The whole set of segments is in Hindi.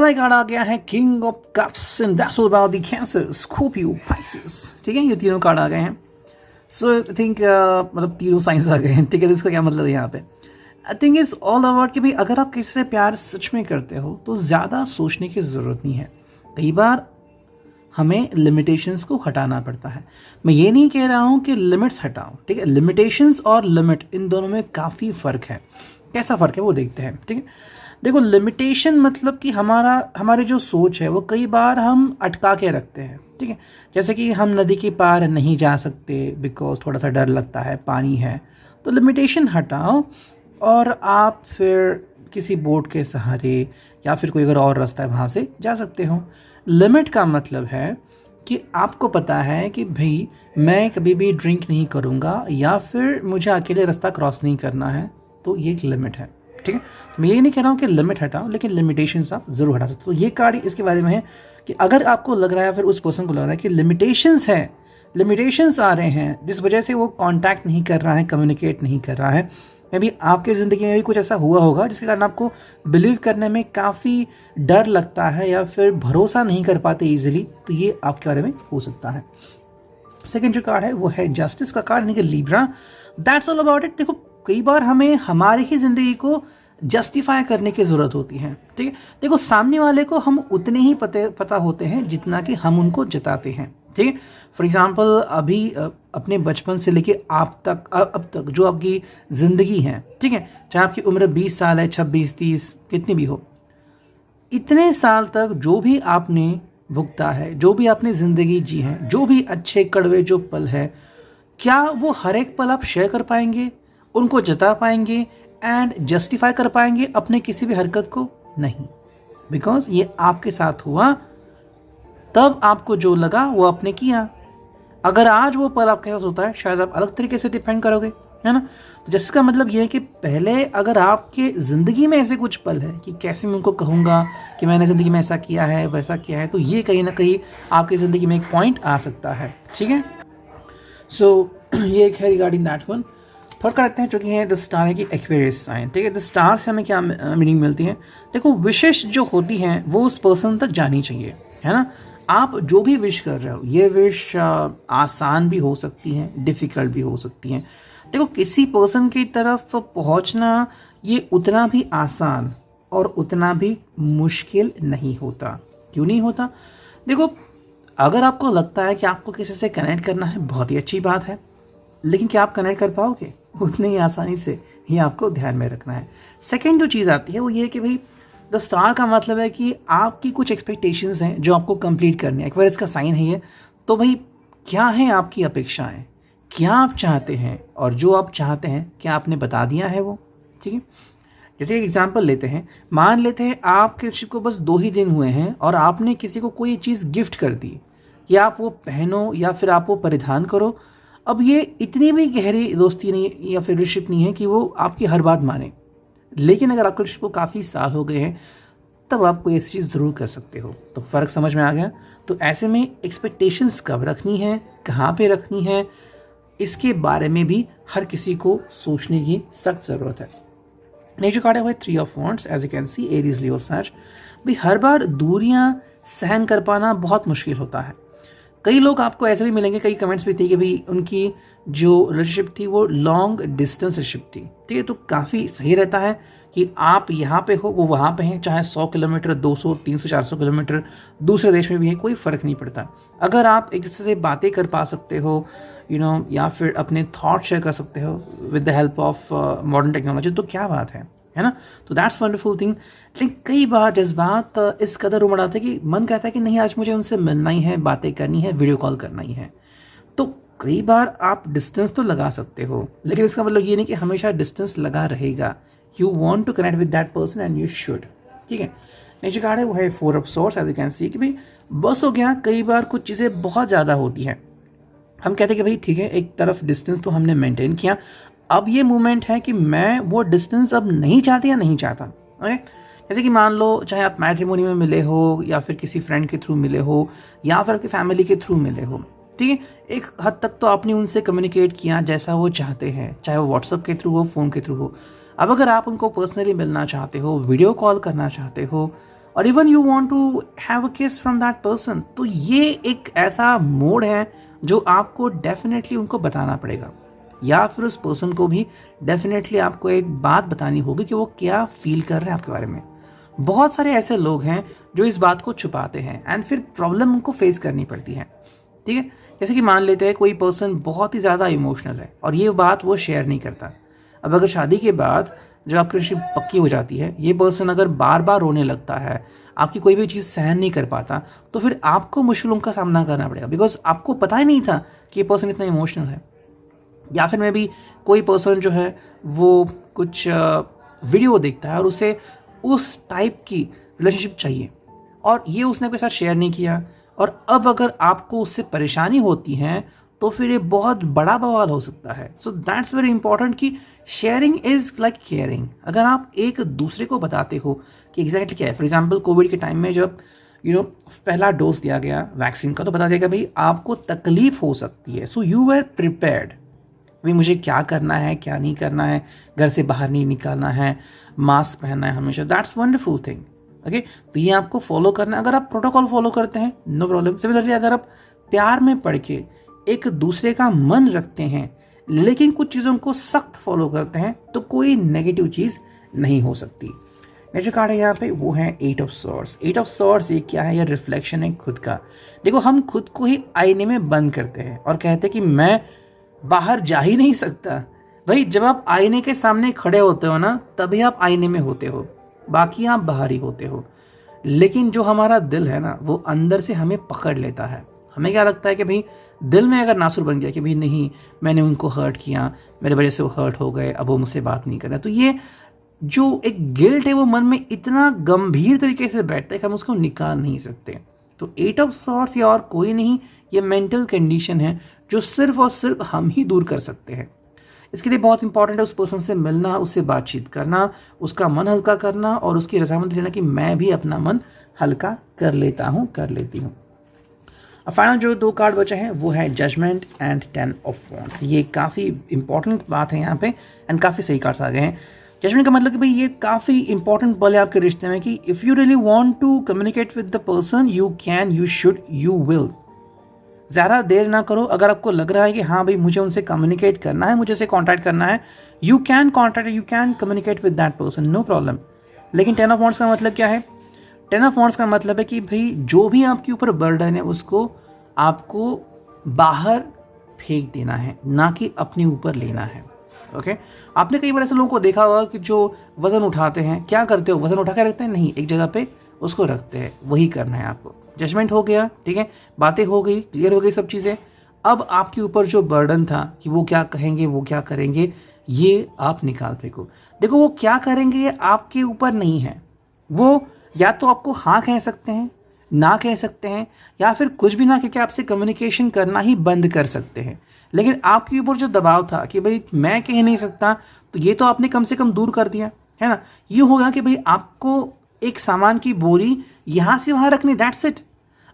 अगला कार्ड आ गया है king of cups and that's all about the cancer, Scorpio, Pisces. ठीक है, ये तीनों कार्ड आ गए हैं। सो आई थिंक मतलब तीनों साइंस आ गए हैं। ठीक है, इसका क्या मतलब है यहाँ पे? I think it's all about कि भाई अगर आप किसी से प्यार सच में करते हो तो ज़्यादा सोचने की ज़रूरत नहीं है। कई बार हमें लिमिटेशंस को हटाना पड़ता है। मैं ये नहीं कह रहा हूँ कि लिमिट्स हटाओ, ठीक है, लिमिटेशंस और लिमिट इन दोनों में काफ़ी फ़र्क है। कैसा फ़र्क है वो देखते हैं। ठीक है, देखो लिमिटेशन मतलब कि हमारी जो सोच है वो कई बार हम अटका के रखते हैं। ठीक है, जैसे कि हम नदी के पार नहीं जा सकते बिकॉज थोड़ा सा डर लगता है, पानी है, तो लिमिटेशन हटाओ और आप फिर किसी बोट के सहारे या फिर कोई अगर और रास्ता है वहाँ से जा सकते हो। लिमिट का मतलब है कि आपको पता है कि भाई मैं कभी भी ड्रिंक नहीं करूँगा या फिर मुझे अकेले रास्ता क्रॉस नहीं करना है, तो ये एक लिमिट है। ठीक है, तो मैं ये नहीं कह रहा हूँ कि लिमिट हटाओ, लेकिन लिमिटेशंस आप ज़रूर हटा सकते हो। तो ये कार्ड इसके बारे में है कि अगर आपको लग रहा है या फिर उस पर्सन को लग रहा है कि लिमिटेशंस है, लिमिटेशंस आ रहे हैं जिस वजह से वो कांटेक्ट नहीं कर रहा है, कम्युनिकेट नहीं कर रहा है, मे बी आपकी ज़िंदगी में भी कुछ ऐसा हुआ होगा जिसके कारण आपको बिलीव करने में काफ़ी डर लगता है या फिर भरोसा नहीं कर पाते ईजिली, तो ये आपके बारे में हो सकता है। सेकेंड जो कार्ड है वो है जस्टिस का कार्ड, यानी कि Libra. That's all about it. देखो कई बार हमें हमारी ही ज़िंदगी को जस्टिफाई करने की ज़रूरत होती है। ठीक है, देखो सामने वाले को हम उतने ही पता होते हैं जितना कि हम उनको जताते हैं। ठीक है, फॉर एग्ज़ाम्पल अभी अपने बचपन से लेके आप तक अब तक जो आपकी ज़िंदगी है, ठीक है, चाहे आपकी उम्र 20 साल है, 26, 30 कितनी भी हो, इतने साल तक जो भी आपने भुगता है, जो भी आपने ज़िंदगी जी है, जो भी अच्छे कड़वे जो पल है, क्या वो हर एक पल आप शेयर कर पाएंगे, उनको जता पाएंगे एंड जस्टिफाई कर पाएंगे अपने किसी भी हरकत को? नहीं, बिकॉज ये आपके साथ हुआ, तब आपको जो लगा वो आपने किया। अगर आज वो पल आपके साथ होता है शायद आप अलग तरीके से डिफेंड करोगे, है ना? तो जिसका मतलब ये है कि पहले अगर आपके ज़िंदगी में ऐसे कुछ पल है कि कैसे मैं उनको कहूँगा कि मैंने ज़िंदगी में ऐसा किया है, वैसा किया है, तो ये कहीं ना कहीं आपकी ज़िंदगी में एक पॉइंट आ सकता है। ठीक है, सो ये एक है रिगार्डिंग दैट वन। थर्ड करते हैं जो कि है द स्टार है कि एक्वेरियस साइन। ठीक है, द स्टार से हमें क्या मीनिंग मिलती है? देखो विशेष जो होती हैं वो उस पर्सन तक जानी चाहिए, है ना? आप जो भी विश कर रहे हो ये विश आसान भी हो सकती हैं, डिफ़िकल्ट भी हो सकती हैं। देखो किसी पर्सन की तरफ पहुंचना ये उतना भी आसान और उतना भी मुश्किल नहीं होता। क्यों नहीं होता? देखो अगर आपको लगता है कि आपको किसी से कनेक्ट करना है, बहुत ही अच्छी बात है, लेकिन क्या आप कनेक्ट कर पाओगे उतनी ही आसानी से? ये आपको ध्यान में रखना है। सेकेंड जो चीज़ आती है वो ये कि भाई द स्टार का मतलब है कि आपकी कुछ एक्सपेक्टेशंस हैं जो आपको कंप्लीट करनी है। एक बार इसका साइन है ये, तो भाई क्या है आपकी अपेक्षाएं, क्या आप चाहते हैं, और जो आप चाहते हैं क्या आपने बता दिया है वो? ठीक है, जैसे एक एग्जांपल लेते हैं, मान लेते हैं आपके रिलेशनशिप को बस 2 ही दिन हुए हैं और आपने किसी को कोई चीज़ गिफ्ट कर दी, या आप वो पहनो या फिर आप वो परिधान करो। अब ये इतनी भी गहरी दोस्ती नहीं या फिर रिलेशनशिप नहीं है कि वो आपकी हर बात माने, लेकिन अगर आपके रिलेशनशिप को काफ़ी साल हो गए हैं तब आप कोई ऐसी चीज़ ज़रूर कर सकते हो। तो फ़र्क समझ में आ गया? तो ऐसे में एक्सपेक्टेशंस कब रखनी है, कहाँ पे रखनी है, इसके बारे में भी हर किसी को सोचने की सख्त ज़रूरत है। नेक्स्ट जो कार्ड है वो 3 of wands, as you can see Aries Leo says. भाई हर बार दूरियां सहन कर पाना बहुत मुश्किल होता है। कई लोग आपको ऐसे भी मिलेंगे, कई कमेंट्स भी थे कि भाई उनकी जो रिलेशनशिप थी वो लॉन्ग डिस्टेंस रिलेशनशिप थी। ठीक है, तो काफ़ी सही रहता है कि आप यहाँ पे हो वो वहाँ पे हैं, चाहे 100 किलोमीटर, 200, 300, 400 किलोमीटर दूसरे देश में भी है, कोई फ़र्क नहीं पड़ता। अगर आप एक दूसरे से बातें कर पा सकते हो, या फिर अपने थॉट शेयर कर सकते हो with the help of modern technology, तो क्या बात है ना? तो दैट्स वंडरफुल थिंग। लेकिन कई बार जज्बात इस कदर उमड़ आते हैं कि मन कहता है कि नहीं आज मुझे उनसे मिलना ही है, बातें करनी है, वीडियो कॉल करना ही है। तो कई बार आप डिस्टेंस तो लगा सकते हो, लेकिन इसका मतलब ये नहीं कि हमेशा डिस्टेंस लगा रहेगा। You want to connect with that person and you should. ठीक है, नेक्स्ट कार्ड है वो है 4 of swords, as you can see कि भाई बस हो गया। कई बार कुछ चीज़ें बहुत ज़्यादा होती हैं, हम कहते हैं कि भाई ठीक है एक तरफ डिस्टेंस तो हमने मेंटेन किया, अब ये मोमेंट है कि मैं वो डिस्टेंस अब नहीं चाहती या नहीं चाहता। ओके, जैसे कि मान लो चाहे आप मैट्रिमोनी में मिले हो या फिर किसी फ्रेंड के थ्रू मिले हो या फिर आपकी फैमिली के थ्रू मिले हो, ठीक है, एक हद तक तो आपने उनसे कम्युनिकेट किया जैसा वो चाहते हैं, चाहे वो व्हाट्सअप के थ्रू हो, फ़ोन के थ्रू हो। अब अगर आप उनको पर्सनली मिलना चाहते हो, वीडियो कॉल करना चाहते हो, और even you want to have a kiss from that person, तो ये एक ऐसा मोड है जो आपको डेफिनेटली उनको बताना पड़ेगा, या फिर उस पर्सन को भी डेफिनेटली आपको एक बात बतानी होगी कि वो क्या फील कर रहे हैं आपके बारे में। बहुत सारे ऐसे लोग हैं जो इस बात को छुपाते हैं एंड फिर प्रॉब्लम उनको फेस करनी पड़ती है। ठीक है, जैसे कि मान लेते हैं कोई पर्सन बहुत ही ज़्यादा इमोशनल है और ये बात वो शेयर नहीं करता। अब अगर शादी के बाद जब आपकी रिलेशनशिप पक्की हो जाती है, ये पर्सन अगर बार बार रोने लगता है, आपकी कोई भी चीज़ सहन नहीं कर पाता, तो फिर आपको मुश्किलों का सामना करना पड़ेगा, बिकॉज आपको पता ही नहीं था कि ये पर्सन इतना इमोशनल है। या फिर मैं भी कोई पर्सन जो है वो कुछ वीडियो देखता है और उसे उस टाइप की रिलेशनशिप चाहिए और ये उसने अपने साथ शेयर नहीं किया, और अब अगर आपको उससे परेशानी होती है तो फिर ये बहुत बड़ा बवाल हो सकता है। सो दैट्स वेरी इंपॉर्टेंट कि शेयरिंग इज लाइक केयरिंग। अगर आप एक दूसरे को बताते हो कि एग्जैक्टली क्या है, फॉर एग्जाम्पल कोविड के टाइम में जब पहला डोज दिया गया वैक्सीन का, तो बता देगा भाई आपको तकलीफ हो सकती है, सो यू वेर प्रिपेयर्ड, भाई मुझे क्या करना है क्या नहीं करना है, घर से बाहर नहीं निकालना है, मास्क पहनना है हमेशा। That's wonderful thing. ओके, तो ये आपको फॉलो करना है। अगर आप प्रोटोकॉल फॉलो करते हैं नो प्रॉब्लम। सिमिलरली अगर आप प्यार में पढ़ के एक दूसरे का मन रखते हैं लेकिन कुछ चीज़ों को सख्त फॉलो करते हैं तो कोई नेगेटिव चीज़ नहीं हो सकती। नेक्स्ट कार्ड है यहाँ पे, वो है 8 ऑफ सॉर्ड्स। 8 ऑफ सॉर्ड्स ये क्या है? ये रिफ्लेक्शन है खुद का। देखो, हम खुद को ही आईने में बंद करते हैं और कहते हैं कि मैं बाहर जा ही नहीं सकता। भाई जब आप आईने के सामने खड़े होते हो ना, तभी आप आईने में होते हो, बाकी आप बाहर ही होते हो। लेकिन जो हमारा दिल है ना, वो अंदर से हमें पकड़ लेता है। हमें क्या लगता है कि भाई दिल में अगर नासुर बन गया कि भाई नहीं, मैंने उनको हर्ट किया, मेरे वजह से वो हर्ट हो गए, अब वो मुझसे बात नहीं कर रहे, तो ये जो एक गिल्ट है वो मन में इतना गंभीर तरीके से बैठता है कि हम उसको निकाल नहीं सकते। तो 8 ऑफ सॉर्ड्स या और कोई नहीं, ये मेंटल कंडीशन है जो सिर्फ और सिर्फ हम ही दूर कर सकते हैं। इसके लिए बहुत इंपॉर्टेंट है उस पर्सन से मिलना, उससे बातचीत करना, उसका मन हल्का करना और उसकी रजामंदी लेना कि मैं भी अपना मन हल्का कर लेता हूँ, कर लेती हूँ। अब फाइनल जो 2 कार्ड बचे हैं वो है जजमेंट एंड 10 ऑफ वॉन्ड्स। ये काफ़ी इंपॉर्टेंट बात है यहाँ पे एंड काफ़ी सही कार्ड्स आ गए हैं। जजमेंट का मतलब कि भाई ये काफ़ी इंपॉर्टेंट पल है आपके रिश्ते में कि if you really want to communicate with the person, you can, you should, you will. ज़्यादा देर ना करो। अगर आपको लग रहा है कि हाँ भाई मुझे उनसे कम्युनिकेट करना है, मुझे उनसे कॉन्टैक्ट करना है, you can contact, you can communicate with that person, no problem. लेकिन 10 ऑफ वॉन्ड्स का मतलब क्या है? 10 ऑफ वॉन्ड्स का मतलब है कि भाई जो भी आपके ऊपर बर्डन है उसको आपको बाहर फेंक देना है, ना कि अपने ऊपर लेना है। ओके, आपने कई बार ऐसे लोगों को देखा होगा कि जो वज़न उठाते हैं, क्या करते हो, वज़न उठा के रखते हैं? नहीं, एक जगह पे उसको रखते हैं। वही करना है आपको। जजमेंट हो गया, ठीक है, बातें हो गई, क्लियर हो गई सब चीज़ें। अब आपके ऊपर जो बर्डन था कि वो क्या कहेंगे, वो क्या करेंगे, ये आप निकाल फेंको। देखो, वो क्या करेंगे ये आपके ऊपर नहीं है। वो या तो आपको हाँ कह सकते हैं, ना कह सकते हैं, या फिर कुछ भी ना कहकर आपसे कम्युनिकेशन करना ही बंद कर सकते हैं। लेकिन आपके ऊपर जो दबाव था कि भाई मैं कह नहीं सकता, तो ये तो आपने कम से कम दूर कर दिया है ना। ये होगा कि भाई आपको एक सामान की बोरी यहाँ से वहाँ रखनी, दैट्स इट।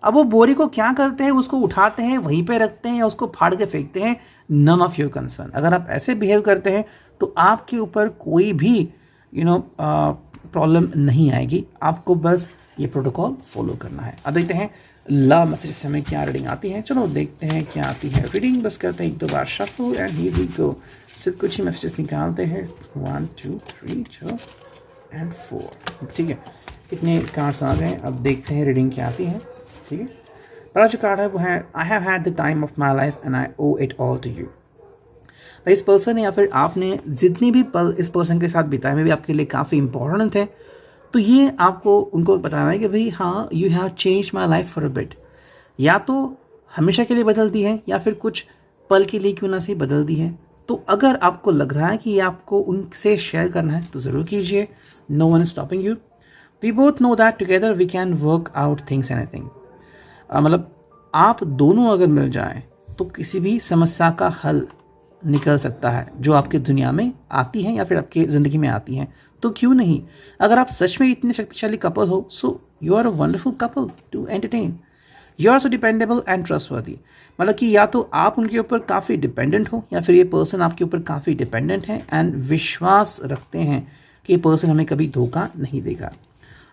अब वो बोरी को क्या करते हैं, उसको उठाते हैं, वहीं पे रखते हैं या उसको फाड़ के फेंकते हैं, नन ऑफ योर कंसर्न। अगर आप ऐसे बिहेव करते हैं तो आपके ऊपर कोई भी प्रॉब्लम नहीं आएगी। आपको बस ये प्रोटोकॉल फॉलो करना है। अब देखते हैं लव मैसेज से हमें क्या रीडिंग आती है। चलो देखते हैं क्या आती है रीडिंग। बस करते हैं 1-2 बार shuffle and here we go. सिर्फ कुछ ही मैसेजेस निकालते हैं। 1 2 3 4 एंड 4। ठीक है, कितने कार्ड्स आ गए, अब देखते हैं रीडिंग क्या आती है। ठीक है, पहला जो कार्ड है वो है I have had the time of my life and I owe it all to you. इस पर्सन या फिर आपने जितनी भी पल इस पर्सन के साथ बिताए में भी आपके लिए काफ़ी इंपॉर्टेंट थे, तो ये आपको उनको बताना है कि भाई हाँ, you have change my life for a bit. या तो हमेशा के लिए बदल दी है या फिर कुछ पल के लिए क्यों ना से बदल दी है। तो अगर आपको लग रहा है कि ये आपको उनसे शेयर करना है तो ज़रूर कीजिए। No one is stopping you. We both know that together we can work out things anything. मतलब आप दोनों अगर मिल जाएं तो किसी भी समस्या का हल निकल सकता है जो आपकी दुनिया में आती है या फिर आपकी ज़िंदगी में आती हैं। तो क्यों नहीं, अगर आप सच में इतने शक्तिशाली कपल हो, so you are a wonderful couple to entertain. You are so dependable and trustworthy. मतलब कि या तो आप उनके ऊपर काफ़ी डिपेंडेंट हो या फिर ये पर्सन आपके ऊपर काफ़ी डिपेंडेंट है एंड विश्वास रखते हैं कि ये पर्सन हमें कभी धोखा नहीं देगा।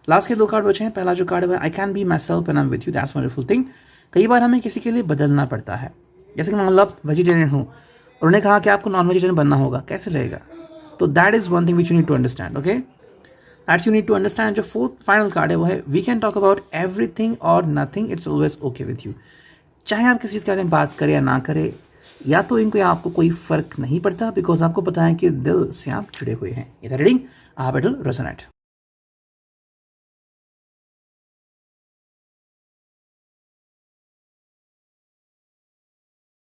लास्ट के 2 कार्ड बचे हैं। पहला जो कार्ड है I can be my self and I am with you, that's wonderful thing. कई बार हमें किसी के लिए बदलना पड़ता है, जैसे कि मान लो आप वेजिटेरियन हो, उन्होंने कहा कि आपको नॉन वेजिटेरियन बनना होगा, कैसे रहेगा? तो that is one thing which you need to understand, okay, that's you need to understand. जो 4th फाइनल कार्ड है वो है we can talk about everything और nothing, it's always okay with you. चाहे आप किसी चीज़ के बारे में बात करें या ना करें, या तो इनको या आपको कोई फ़र्क नहीं पड़ता, बिकॉज आपको पता है कि दिल से आप जुड़े हुए हैं। इधर रीडिंग आप इट विल रेजोनेट।